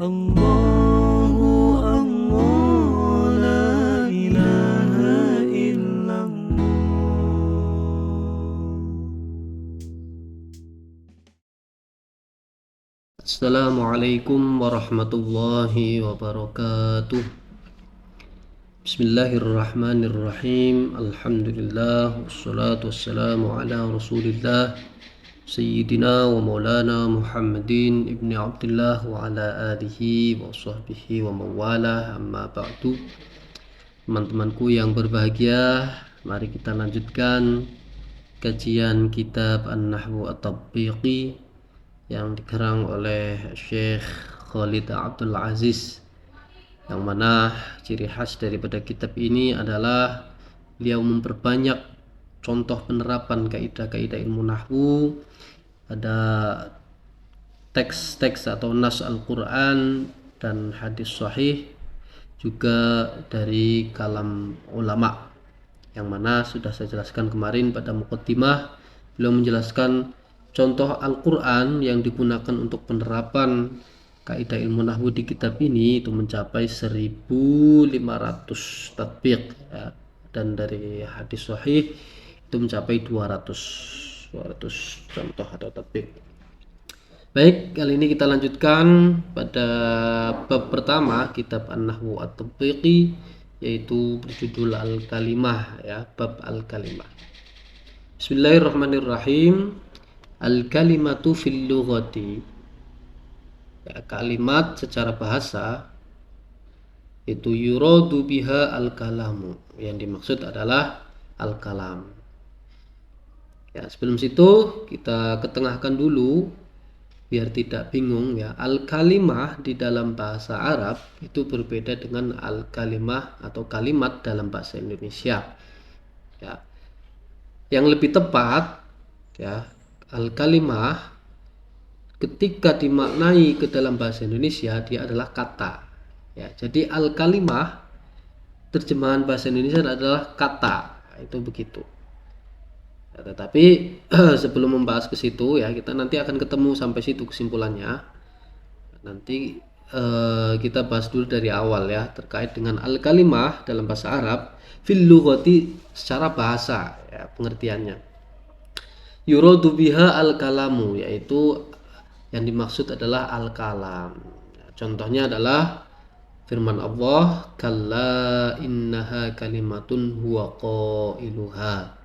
Allahu Allah, la ilaha illallah. Assalamualaikum warahmatullahi wabarakatuh. Bismillahirrahmanirrahim. Alhamdulillah wassalatu wassalamu ala Rasulillah Sayyidina wa maulana Muhammadin ibni Abdullah wa ala alihi wa sahbihi wa mawalah, amma ba'du. Teman-temanku yang berbahagia, mari kita lanjutkan kajian kitab An-Nahwu At-Tatbiqi yang dikarang oleh Syekh Khalid Abdul Aziz, yang mana ciri khas daripada kitab ini adalah beliau memperbanyak contoh penerapan kaidah-kaidah ilmu nahwu. Ada teks-teks atau nas Al-Quran dan hadis sahih, juga dari kalam ulama, yang mana sudah saya jelaskan kemarin pada muqaddimah. Beliau menjelaskan contoh Al-Quran yang digunakan untuk penerapan kaidah ilmu nahwu di kitab ini itu mencapai 1500 tatbiq ya. Dan dari hadis sahih itu mencapai 200 contoh atau tatbiq. Baik, kali ini kita lanjutkan pada bab pertama kitab An-Nahwu At-Tatbiqi, yaitu berjudul Al-Kalimah ya, bab Al-Kalimah. Bismillahirrahmanirrahim. Al-kalimatu fil lughati ya, kalimat secara bahasa itu yuradu biha al-kalamu, yang dimaksud adalah al-kalam. Ya, sebelum situ kita ketengahkan dulu biar tidak bingung ya. Al-kalimah di dalam bahasa Arab itu berbeda dengan al-kalimah atau kalimat dalam bahasa Indonesia. Ya. Yang lebih tepat ya, al-kalimah ketika dimaknai ke dalam bahasa Indonesia dia adalah kata. Ya, jadi al-kalimah terjemahan bahasa Indonesia adalah kata. Itu begitu. Ya, tetapi sebelum membahas ke situ ya, kita nanti akan ketemu sampai situ kesimpulannya. Nanti kita bahas dulu dari awal ya, terkait dengan al-kalimah dalam bahasa Arab fil lughati secara bahasa ya, pengertiannya. Yuradu biha al-kalamu, yaitu yang dimaksud adalah al-kalam. Contohnya adalah firman Allah, kalla innaha kalimatun huwa qailuha.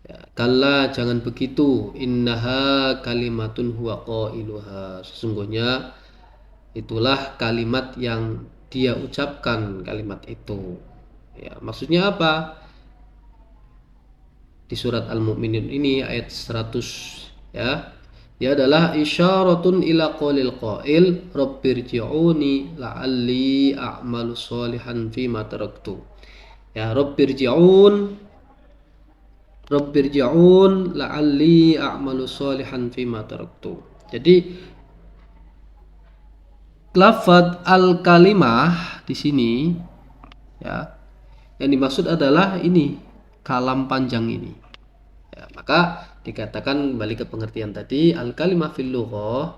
Ya, kalla, jangan begitu, innaha kalimatun huwa qailuha, sesungguhnya itulah kalimat yang dia ucapkan kalimat itu. Ya, maksudnya apa? Di surat Al-Mu'minun ini ayat 100 ya, dia adalah isyaratun ila qaulil qail rabbirji'uni la'alli a'malu sholihan fima taraktu. Ya, rabbirji'un la'alli a'malu sholihan fima taraktu. Jadi lafaz al-kalimah di sini ya, yang dimaksud adalah ini kalam panjang ini. Ya, maka dikatakan kembali ke pengertian tadi, al-kalimah fil lughah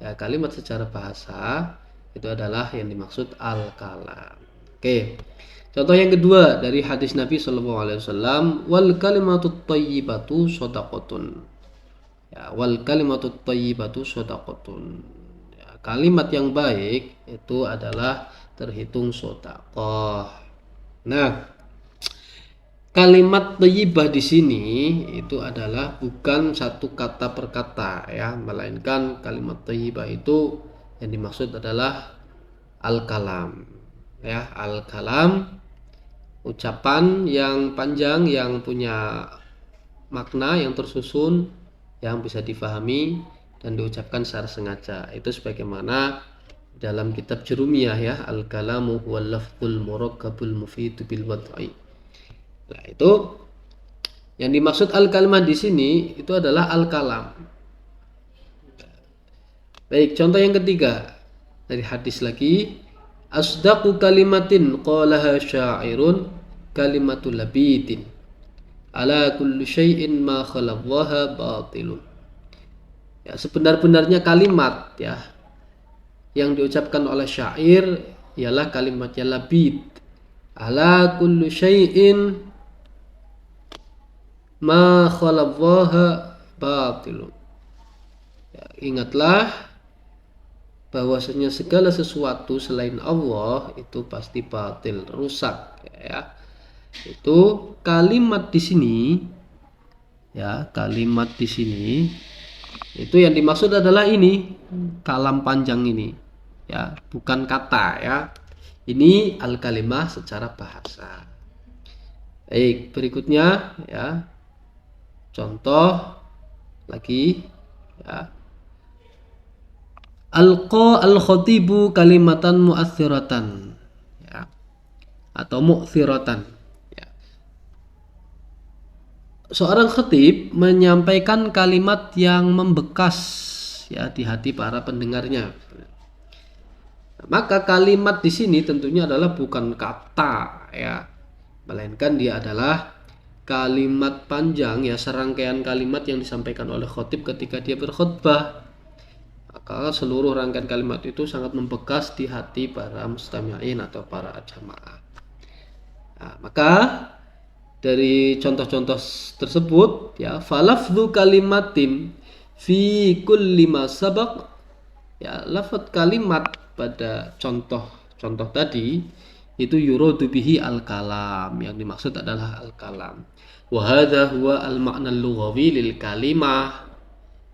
ya, kalimat secara bahasa itu adalah yang dimaksud al-kalam. Oke. Contoh yang kedua dari hadis Nabi SAW, wal kalimatut thayyibatu shadaqatun. Ya, wal kalimatut thayyibatu shadaqatun. Ya, kalimat yang baik itu adalah terhitung shadaqah. Nah, kalimat thayyibah di sini itu adalah bukan satu kata per kata ya, melainkan kalimat thayyibah itu yang dimaksud adalah al-kalam ya, al-kalam, ucapan yang panjang yang punya makna yang tersusun, yang bisa difahami dan diucapkan secara sengaja. Itu sebagaimana dalam kitab Jurumiyah ya, al-kalamu huwal lafzul murakkabul mufidu bil wad'i. Nah, itu yang dimaksud al-kalimah di sini itu adalah al-kalam. Baik, contoh yang ketiga dari hadis lagi, asdaqu kalimatin qalaha sya'irun kalimatul labitin ala kulli syai'in ma khalallaha batilun. Ya, sebenar-benarnya kalimat ya yang diucapkan oleh syair ialah kalimatnya labid. Ala kullu syai'in ma khalallaha batilun. Ya, ingatlah bahwasanya segala sesuatu selain Allah itu pasti batil, rusak ya. Itu kalimat di sini ya, kalimat di sini itu yang dimaksud adalah ini kalam panjang ini ya, bukan kata ya. Ini al-kalimah secara bahasa. Baik, berikutnya ya. Contoh lagi ya. Alqa al-khatibu kalimatan mu'athiratan ya, atau mu'thiratan ya. Seorang khatib menyampaikan kalimat yang membekas ya di hati para pendengarnya. Maka kalimat di sini tentunya adalah bukan kata ya, melainkan dia adalah kalimat panjang ya, serangkaian kalimat yang disampaikan oleh khatib ketika dia berkhutbah. Maka seluruh rangkaian kalimat itu sangat membekas di hati para mustami'in atau para jamaah. Nah, maka dari contoh-contoh tersebut ya, falafdhu kalimatin fi kulli ma sabaq ya, lafaz kalimat pada contoh-contoh tadi itu yuradu bihi al-kalam, yang dimaksud adalah al-kalam. Wa hadha huwa al-ma'na al-lughawi lil kalimah,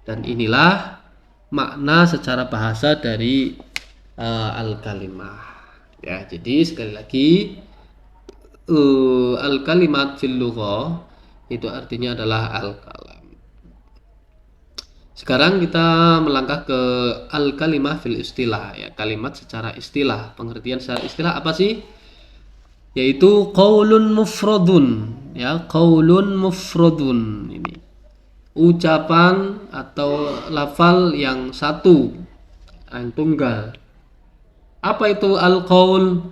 dan inilah makna secara bahasa dari al-kalimah ya. Jadi sekali lagi al-kalimat fil lughah itu artinya adalah al-kalam. Sekarang kita melangkah ke al-kalimah fil istilah ya, kalimat secara istilah. Pengertian secara istilah apa sih? Yaitu qaulun mufradun ya, qaulun mufradun ini ucapan atau lafal yang satu, yang tunggal. Apa itu al-qaul?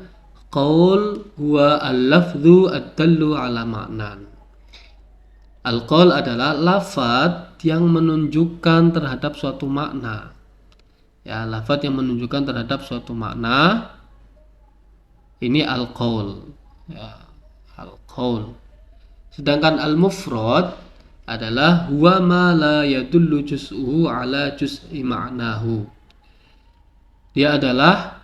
Qaul huwa al-lafdhu ad-dallu ala ma'nan. Al-qaul adalah lafaz yang menunjukkan terhadap suatu makna. Ya, lafaz yang menunjukkan terhadap suatu makna. Ini al-qaul. Ya, al-qaul. Sedangkan al-mufrad adalah huwa ma la yadullu juz'uhu ala juz'i ma'nahu. Dia adalah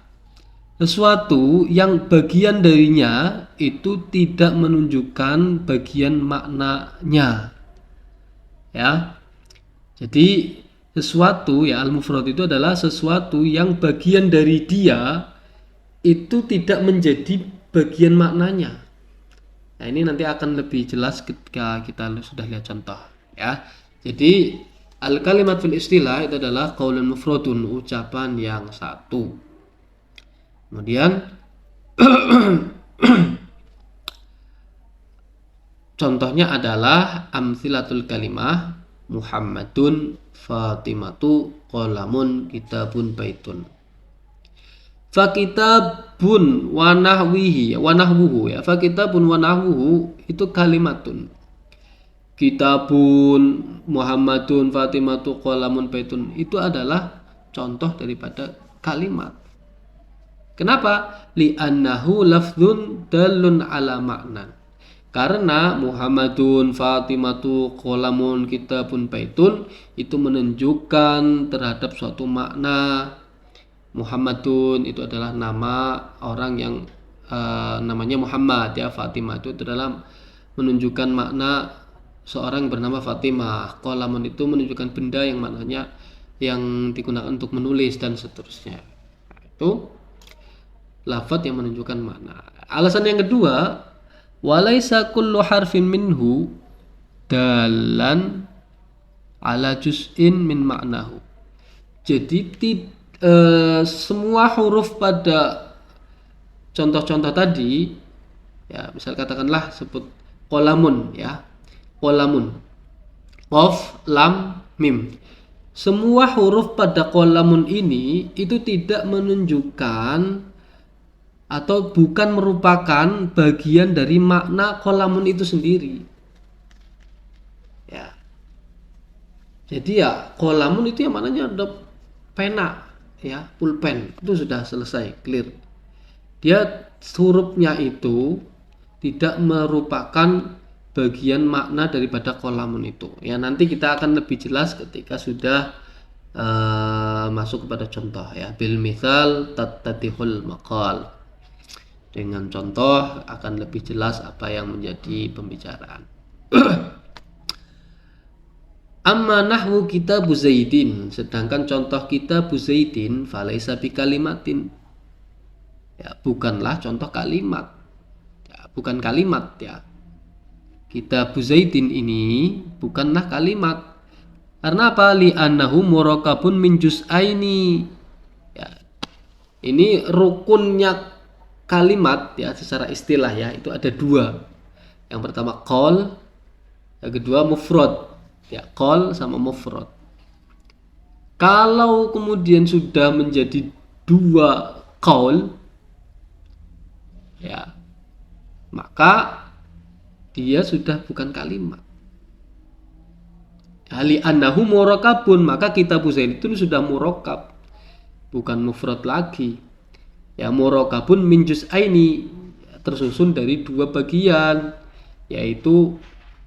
sesuatu yang bagian darinya itu tidak menunjukkan bagian maknanya. Ya. Jadi sesuatu ya, al-mufrad itu adalah sesuatu yang bagian dari dia itu tidak menjadi bagian maknanya. Nah, ini nanti akan lebih jelas ketika kita sudah lihat contoh ya. Jadi al-kalimat fil istilah itu adalah qaulun mufradun, ucapan yang satu. Kemudian contohnya adalah amsilatul kalimah Muhammadun, Fatimatu, qalamun, kitabun, baitun. Fakitabun wa nahwihi wa nahwuhu ya, fakitabun wa nahwuhu itu kalimatun. Kitabun, Muhammadun, Fatimatu, qalamun, baitun itu adalah contoh daripada kalimat. Kenapa? Li'annahu lafdzun dalun ala ma'nan. Karena Muhammadun, Fatimatu, qalamun, kitabun, baitun itu menunjukkan terhadap suatu makna. Muhammadun itu adalah nama orang yang namanya Muhammad ya. Fatimah itu adalah menunjukkan makna seorang bernama Fatimah. Qalamun itu menunjukkan benda yang maknanya yang digunakan untuk menulis dan seterusnya. Itu lafaz yang menunjukkan makna. Alasan yang kedua, walaisa kullu harfin minhu dalan ala juz'in min ma'nahu. Jadi semua huruf pada contoh-contoh tadi ya, misal katakanlah sebut qalamun ya, qalamun, qaf, lam, mim. Semua huruf pada qalamun ini itu tidak menunjukkan atau bukan merupakan bagian dari makna qalamun itu sendiri. Ya. Jadi ya kolamun itu yang mananya ada pena, ya, pulpen, itu sudah selesai, clear. Dia hurufnya itu tidak merupakan bagian makna daripada kolamun itu. Ya, nanti kita akan lebih jelas ketika sudah masuk kepada contoh, ya. Bil misal tattatihul maqal. Dengan contoh akan lebih jelas apa yang menjadi pembicaraan. Amma nahwu kitab Zaidin, sedangkan contoh kitab Zaidin falaisa bi kalimatin. Ya, bukanlah contoh kalimat. Ya, bukan kalimat, ya. Kitab Zaidin ini bukanlah kalimat. Karena apa? Li annahu murakabun min juz'aini. Ya. Ini rukunnya kalimat, ya, secara istilah, ya, itu ada dua. Yang pertama qaul, yang kedua mufrad. Ya, qaul sama mufrad. Kalau kemudian sudah menjadi dua qaul, ya, maka dia sudah bukan kalimat. Ali annahu murakabun, maka kitab Zaid itu sudah murakab, bukan mufrad lagi. Ya, murakabun min juz'aini, tersusun dari dua bagian, yaitu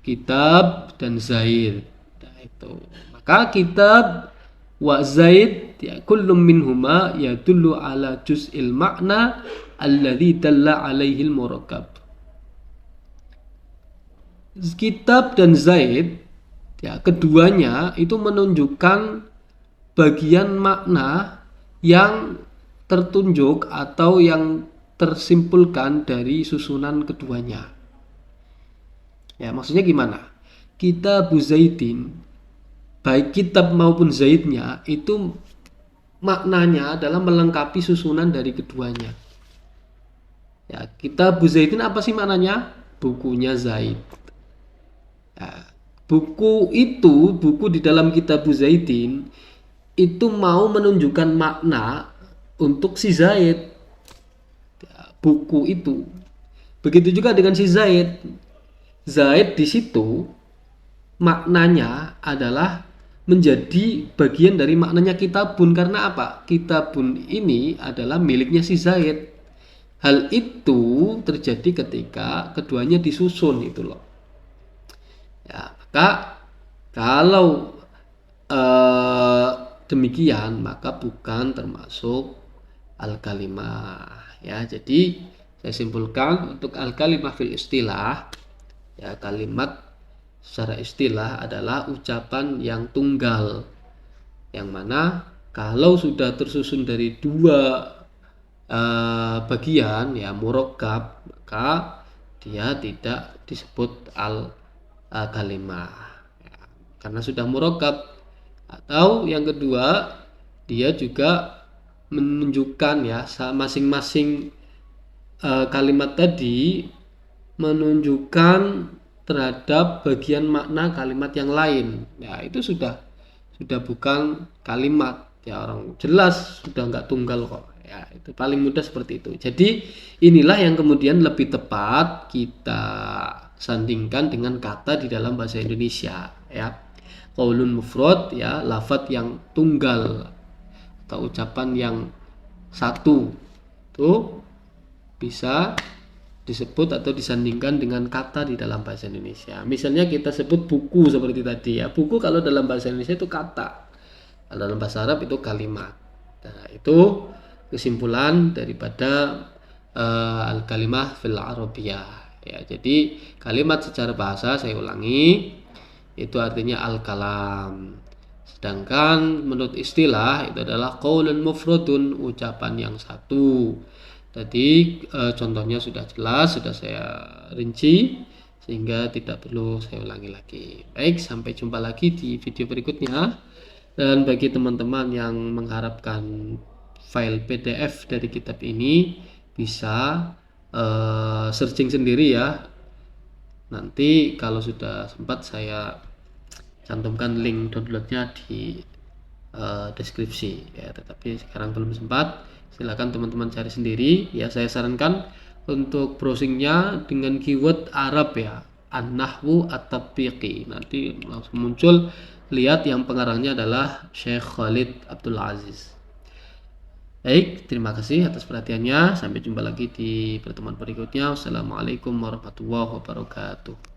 kitab dan Zaid. Nah, itu. Maka kitab wa Zaid, ya, kullum minhuma yadullu ala juz'il makna alladhi dalla alaihi al-murakab. Kitab dan Zaid, ya, keduanya itu menunjukkan bagian makna yang tertunjuk atau yang tersimpulkan dari susunan keduanya. Ya, maksudnya gimana? Kitab Zaidin, baik kitab maupun Zaidnya, itu maknanya adalah melengkapi susunan dari keduanya. Ya, kitab Zaidin apa sih maknanya? Bukunya Zaid. Ya, buku di dalam kitab Zaidin itu mau menunjukkan makna untuk si Zaid. Ya, buku itu. Begitu juga dengan si Zaid. Zaid di situ maknanya adalah menjadi bagian dari maknanya kitabun. Karena apa? Kitabun ini adalah miliknya si Zaid. Hal itu terjadi ketika keduanya disusun, itu loh. Ya, maka kalau demikian maka bukan termasuk al-kalimah, ya. Jadi saya simpulkan untuk al-kalimah fil istilah, ya, kalimat secara istilah adalah ucapan yang tunggal, yang mana kalau sudah tersusun dari dua bagian, ya, murakkab, maka dia tidak disebut al-kalimah, ya, karena sudah murakkab. Atau yang kedua, dia juga menunjukkan, ya, masing-masing kalimat tadi menunjukkan terhadap bagian makna kalimat yang lain. Ya, itu sudah bukan kalimat, ya, orang jelas sudah nggak tunggal kok. Ya, itu paling mudah seperti itu. Jadi inilah yang kemudian lebih tepat kita sandingkan dengan kata di dalam bahasa Indonesia, ya. Qaulun mufrad, ya, lafadz yang tunggal atau ucapan yang satu itu bisa disebut atau disandingkan dengan kata di dalam bahasa Indonesia. Misalnya kita sebut buku seperti tadi, ya. Buku kalau dalam bahasa Indonesia itu kata, kalau dalam bahasa Arab itu kalimat. Nah, itu kesimpulan daripada al-kalimah fil arabiyah, ya. Jadi kalimat secara bahasa, saya ulangi, itu artinya al-kalam. Sedangkan menurut istilah itu adalah qaulun mufradun, ucapan yang satu. Tadi contohnya sudah jelas, sudah saya rinci, sehingga tidak perlu saya ulangi lagi. Baik, sampai jumpa lagi di video berikutnya. Dan bagi teman-teman yang mengharapkan file PDF dari kitab ini, bisa searching sendiri, ya. Nanti kalau sudah sempat saya cantumkan link downloadnya di deskripsi, ya. Tetapi sekarang belum sempat, silakan teman-teman cari sendiri, ya. Saya sarankan untuk browsingnya dengan keyword Arab, ya, an-nahwu at-tatbiqi, nanti langsung muncul lihat yang pengarangnya adalah Syekh Khalid Abdul Aziz. Baik, terima kasih atas perhatiannya. Sampai jumpa lagi di pertemuan berikutnya. Wassalamualaikum warahmatullahi wabarakatuh.